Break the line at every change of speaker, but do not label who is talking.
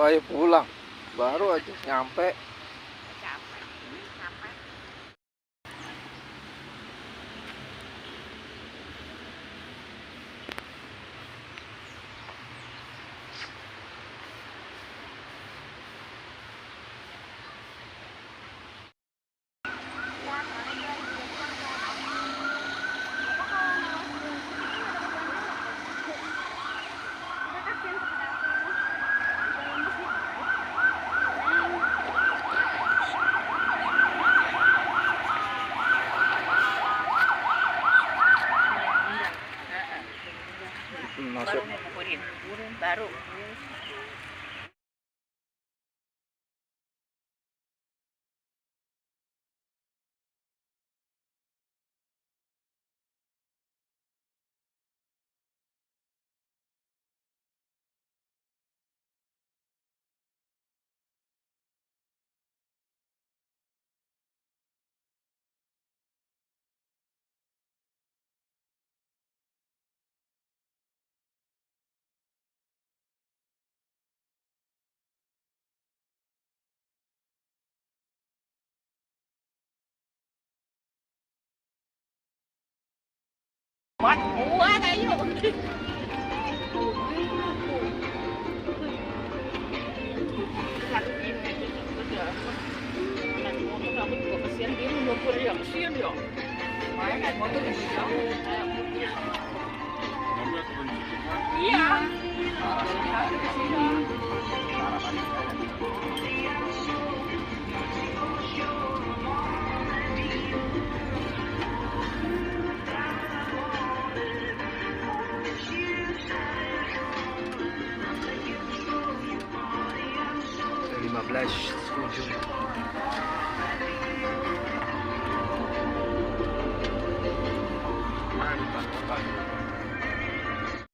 ayo pulang. Baru aja nyampe.
Capek. Capek. Baru
Masuk.
ngukurin. Baru. Buat ayo. Kasihan dia menyumpur ya, kasihan ya. Makanya naik motor lebih jauh. Iya. Ke sini.
Ada 15 setuju.